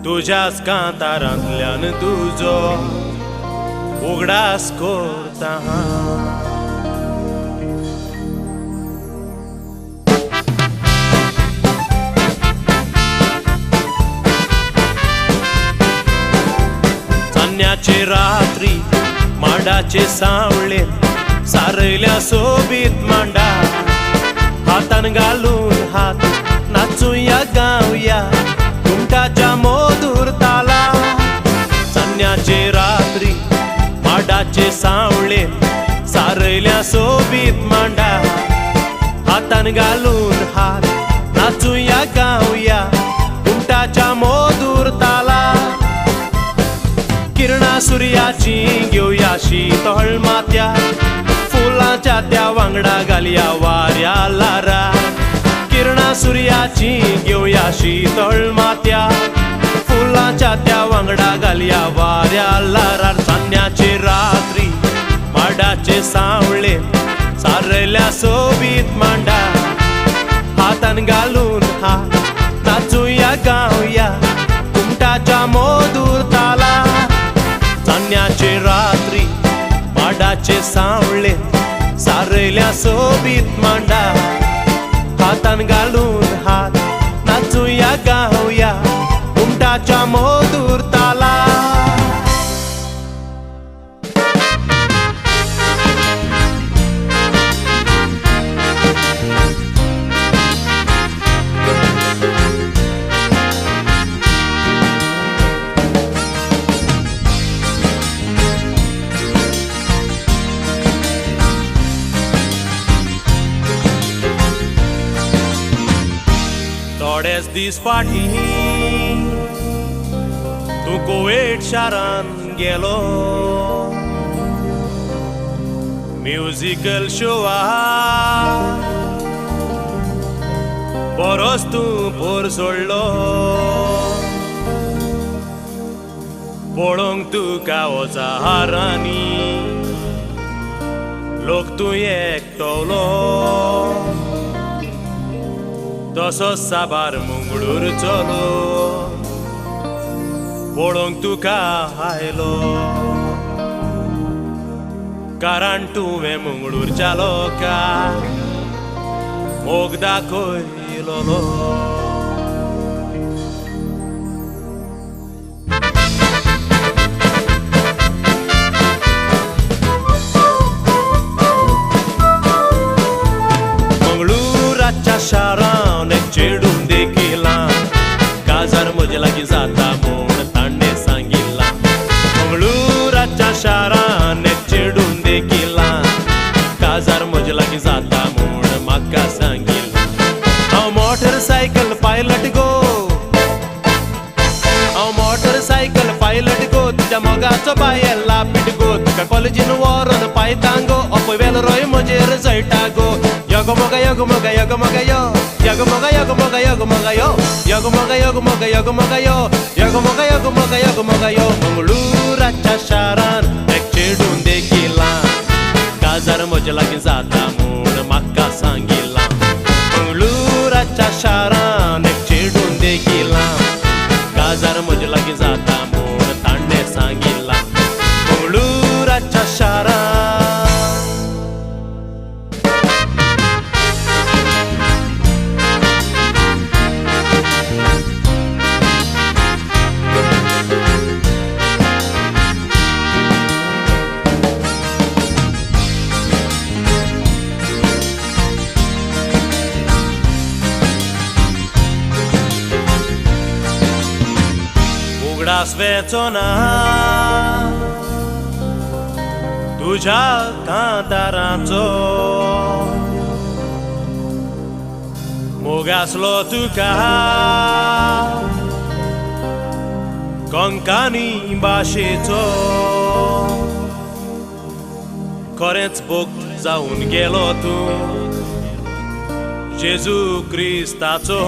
तुज्याच कांतारांतल्यान तुजो उगडास करता चान्न्याचे रात्री मांडाचे सावळे सारयल्या सोबीत मांडा हातान घालून हात नाचूया गावया घुमटाच्या मधुर ताला संन्याचे रात्री माडाचे सावळे सारयल्या सोबीत मांडा हातान घालून हात नाचूया गावया घुमटाच्या मधुर ताला किरणा सूर्याची घेऊया शीतळ मात्या फुलांच्या त्या वांगडा घालया वाऱ्या लारा किरणा सूर्याची घेऊया शीतळ मात्या फुलांच्या त्या वांगडा घालया वाऱ्या लारा संन्याचे रात्री माडाचे सावळे सारयल्या सोबीत मांडा हातान घालून हात नाचूया गावया घुमटाच्या मधुर ताला संन्याचे रात्री माडाचे सावळे सारयल्या सोबीत मांडा हातान घालून हात नाचूया गावया घुमटाच्या मधुर ताला थोडेच दीस फाटी तू कुवेट शारान गेलो म्युजिकल शोआ बरोच तू पोर सोडलो पळोवंक तुका वचा हारांनी लोक तू एकटवलो तसोच साबार मुंगळूर चलो पळोवंक तुका आयलो कारण तुवें मुंगळूरच्या लोकांक मोग दाखयलोलो मंगळूराच्या शारान एक चेडून देखिला काजार म्हजे लागीं जाता म्हूण ताणें सांगिल्ला मंगळूराच्या शारान एक चेडून देखिला काजार म्हजे लागीं जाता म्हूण म्हाका सांगिल्ला हांव मोटरसायकल पायलट गो हांव मोटरसायकल पायलट गो तुज्या मोगाचो बायल लापीट गो तुका कॉलेजीन व्हरोन पायता गो अपवेल रोय म्हजेर जळटा गो यगमोगा यगमोगा यगमोगा यो यगमोगा यगमोगा यगमोगा यो यगमोगा यगमोगा यगमोगा यो यगमोगा यगमोगा यगमोगा यो मंगळूराच्या शारान एक चेडून देखिला काजार म्हजे लागीं जाता म्हूण म्हाका सांगिल्ला मंगळूराच्या शारान एक चेडून देखिला काजार म्हजे लागीं जाता म्हूण ताणें सांगिल्ला मंगळूराच्या शारान उगडास वेचोना तुझ्या कांतारांचो मोग आसलो तुका कोंकणी भाशेचो खरेंच भोक्त जावन गेलो तूं जेजू क्रिस्ताचो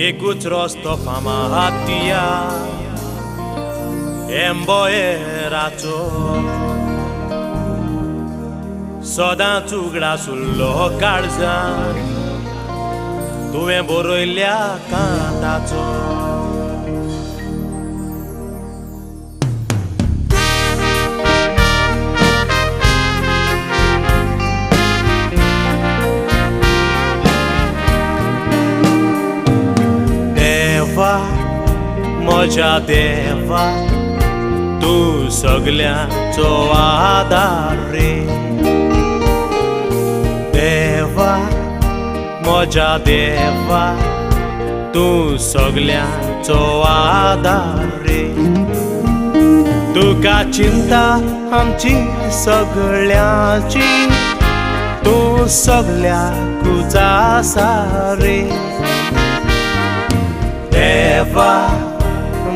एकूच रस्तो फामातिया एम्बोयराचो सदांच उगडास उरलो काळजान तुवें बरयल्ल्या कांताचो म्हज्या देवा तूं सगल्यांचो आदार रे देवा म्हज्या देवा तूं सगल्यांचो आदार रे तुका चिंता आमची सगळ्यांची तूं सगळ्याकूच आसा रे देवा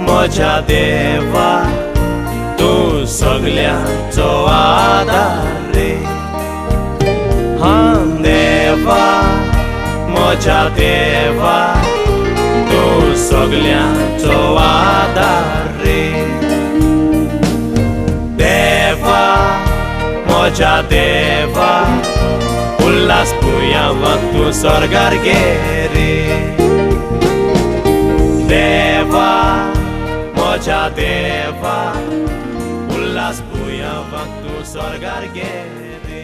म्हज्या देवा तूं सगल्यांचो आदार रे हां देवा म्हज्या देवा तूं सगल्यांचो आदार रे देवा म्हज्या देवा उल्हास पुयावाक तूं स्वर्गार गे रे देवा म्हज्या देवा उल्हास पुयावाक तूं स्वर्गार गे रे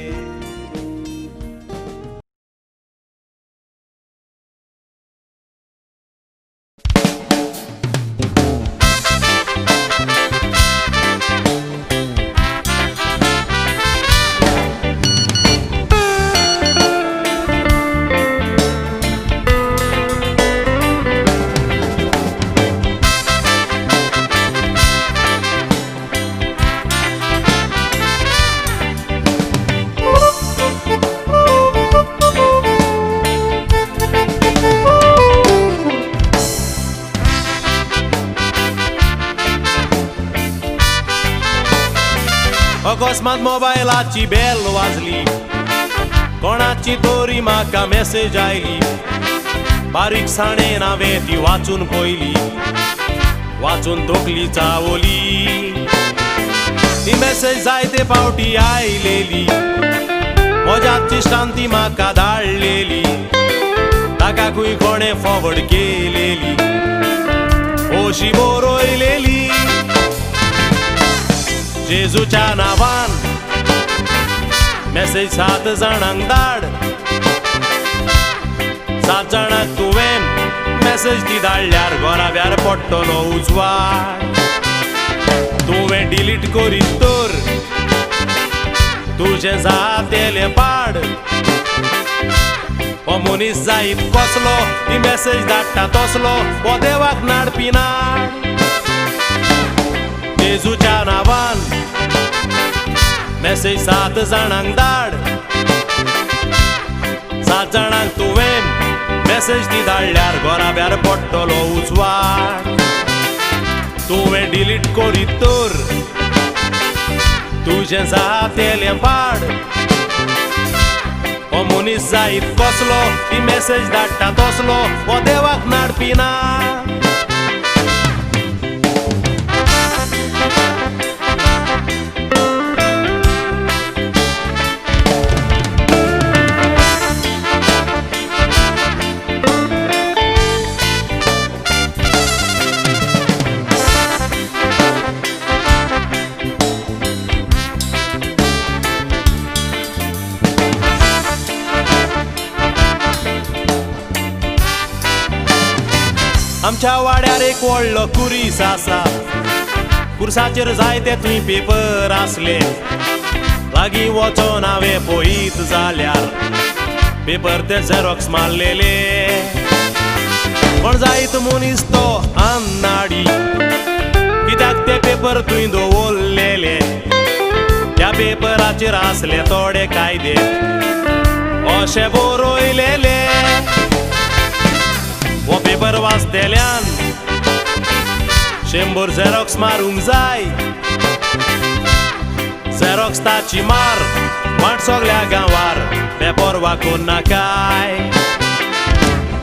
अकस्मात मोबायलाची बेल वाजली कोणाची तरी म्हाका मेसेज आयली बारीकसाणेन हांवें ती वाचून पयली वाचून तकली चावली ती मेसेज जायते फावटी आयलेली म्हज्याच इश्टान ती म्हाका धाडलेली ताकाकूय कोणें फॉवर्ड केलेली अशी बरयलेली जेजूच्या नांवान मेसेज 7 जाणांक धाड 7 जाणांक तुवें मेसेज ती धाडल्यार घराब्यार पडटलो उजवाड तुवें डिलीट करीत तर तुजें जातेलें पाड हो मनीस जायत कसलो ती मेसेज धाडटा तसलो हो देवाक नाडपी नाड जेजूच्या नांवान मेसेज 7 जाणांक धाड 7 जाणांक तुवें मेसेज ती धाडल्यार घराब्यार पडटलो उजवाड तुवें डिलीट करीत तर तुजें जातेलें पाड हो मनीस जायत कसलो ती मेसेज धाडटा तसलो हो देवाक नाडपी नाड आमच्या वाड्यार एक व्हडलो कुरीस आसा कुर्साचेर जायते थंय पेपर आसले लागीं वचोन हांवें पळयत जाल्यार पेपर ते झेरॉक्स मारलेले पण जायत मनीस तो अन्नाडी कित्याक ते पेपर थंय दवरलेले त्या पेपराचेर आसले थोडे कायदे अशे बरयलेले हो पेपर वाचतेल्यान 100 झेरॉक्स मारूंक जाय झेरॉक्स ताची मार सगळ्या गांवार बेपरवा कोण नाकाय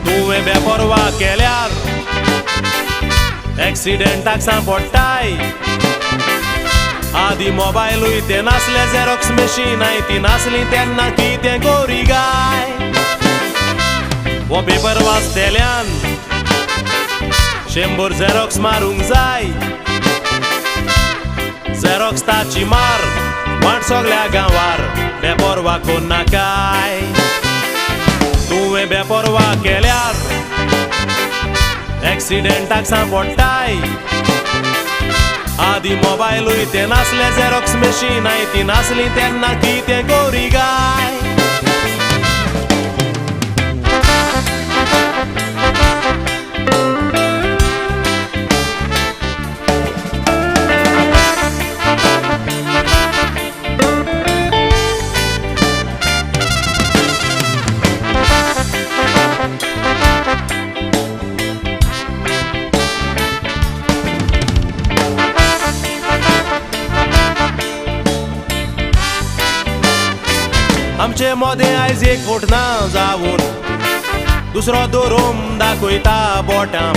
तुवें बेपरवा केल्यार एक्सिडेंटाक सांपडटाय आदी मोबायलूय ते नासले झेरॉक्स मशीनाय ती नासली तेन्ना कितें गोरी गाय हो पेपर वाचतेल्यान 100 झेरॉक्स मारूंक जाय झेरॉक्स ताची मार सगळ्या गांवार बेपरवा कोण नाकाय तुवें बेपरवा केल्यार एक्सिडेंटाक सांपडटाय आदी मोबायलूय ते नासले झेरॉक्स मशीनाय ती नासली तेन्ना कितें गोरी गाय मोदे आयज एक फोटना जावून दुसरो दोरोम दाखयता बोटाम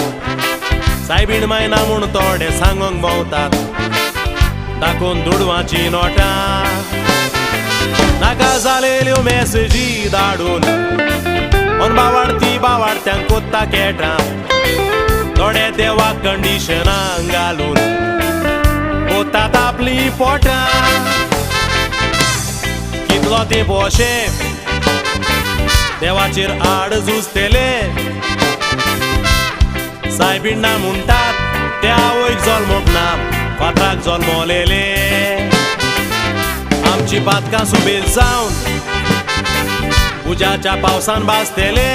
सायबीण मायना म्हूण थोडे सांगोंक भोंवतात दाखोवन दुडवाची नोटां नाका जालेल्यो मेसेजी धाडून ऑन बावार्थ्यांक कोत्ता केटां थोडे देवाक कंडिशनां घालून पोतात आपली पोटां कितलो ते बोशे देवाचेर आड झुजतेले सायबीण म्हणटात ते आवयक जल्मोक ना फातराक जल्मलेले आमची पातकां सुबेज जावन उज्याच्या पावसान भाजतेले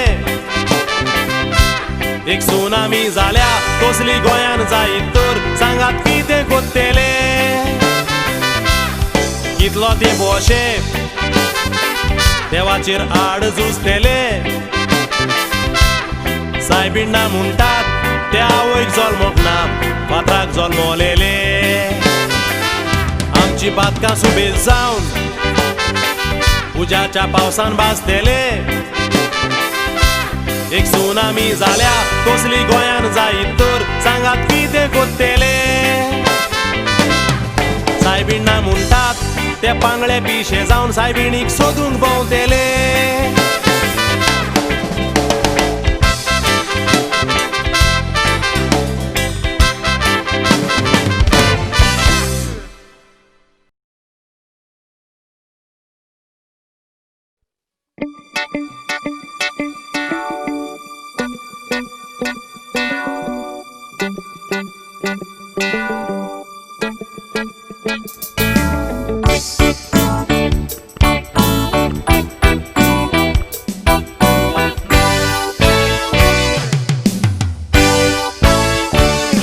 एक सुनामी जाल्या कसली गोंयान जायत तर सांगात कितें कोत्तेले कितलो ते बोशे देवाचेर आड झुजतेले सायबीण म्हणटात ते आवयक जल्मोक ना फातराक जल्मलेले आमची पातकां सुबेज जावन उज्याच्या पावसान भाजतेले एक सुनामी जाल्या कसली गोंयान जायत तर सांगात कितें कोत्तेले सायबीण म्हणटात ते पांगळे पिशे जावन सायबीणीक सोदूंक भोंवतेले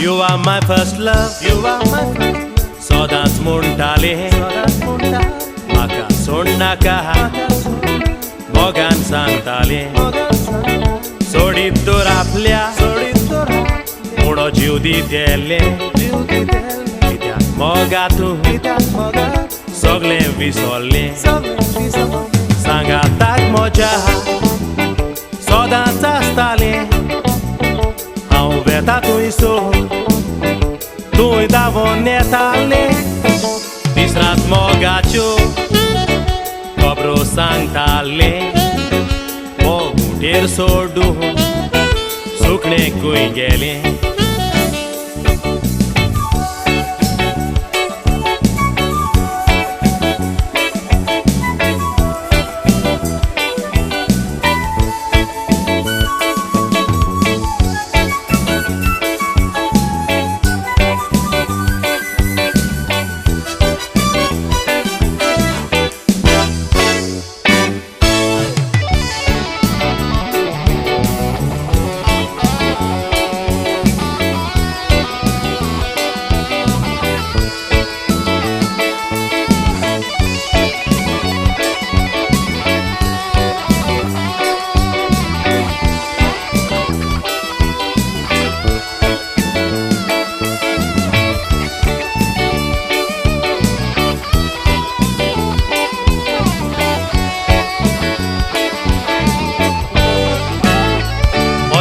You are my first love, you are my first love. Sodans म्हणटाले म्हाका सोडनाका मोगान सांगताले सोडीत तर आपल्या म्हणो जीव दितेले कित्याक मोगा तूं सगळें विसरलें सांगाताक म्हज्या सदांच आसतालें हांव वेता तुय सो तुय धांवोन येताले तिसरांत मोगाच्यो खबरो सांगताले मोग मुठेर सोडून सुकणेकूय गेलें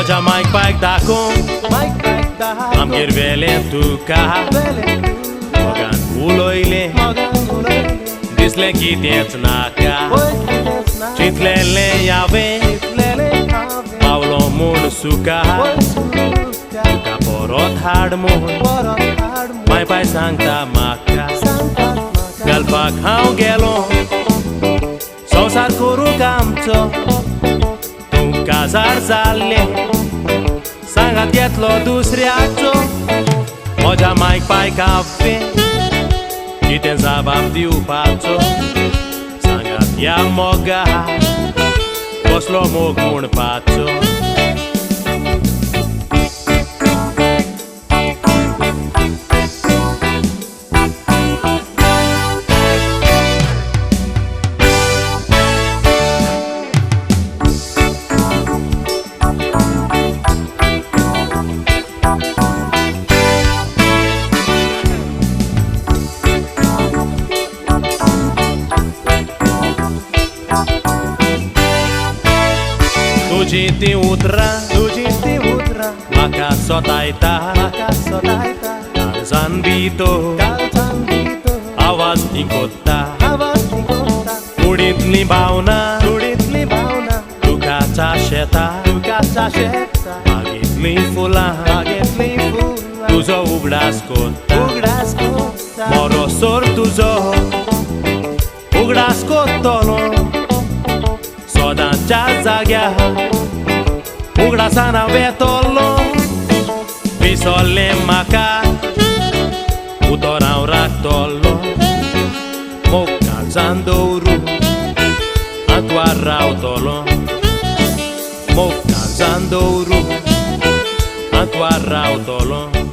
Oggi Mike Pike dakom Amgir velen tuka Mogan uloile Disle kitet naka Chitlele yave Paulo mun suka Tuka porot hardmun Mai pai sangta maka Galpak hau gelo Sosar kuru kamco Casar zalle सांगात घेतलो दुसऱ्याचो म्हज्या मायक पायक हांवे कितें जबाब दिवपाचो सांगात ह्या मोगा कसलो मोग म्हणपाचो तुझी ती उतरां म्हाका सोतायता काळजान भितो आवाज ती कोत्ता कुडींतली भावना दुखाचा शेता बागेंतली फुलां तुजो उगडास कोत्ता मोरोसोर तुजो उगडास कोत्तलो सोदांच्या जाग्यार उगडासान हांव येतलो विसरलें म्हाका उतर हांव राखतलो मोग काळजान दवरूं आंतवार रावतलो मोग काळजान दवरूं आंतवार रावतलो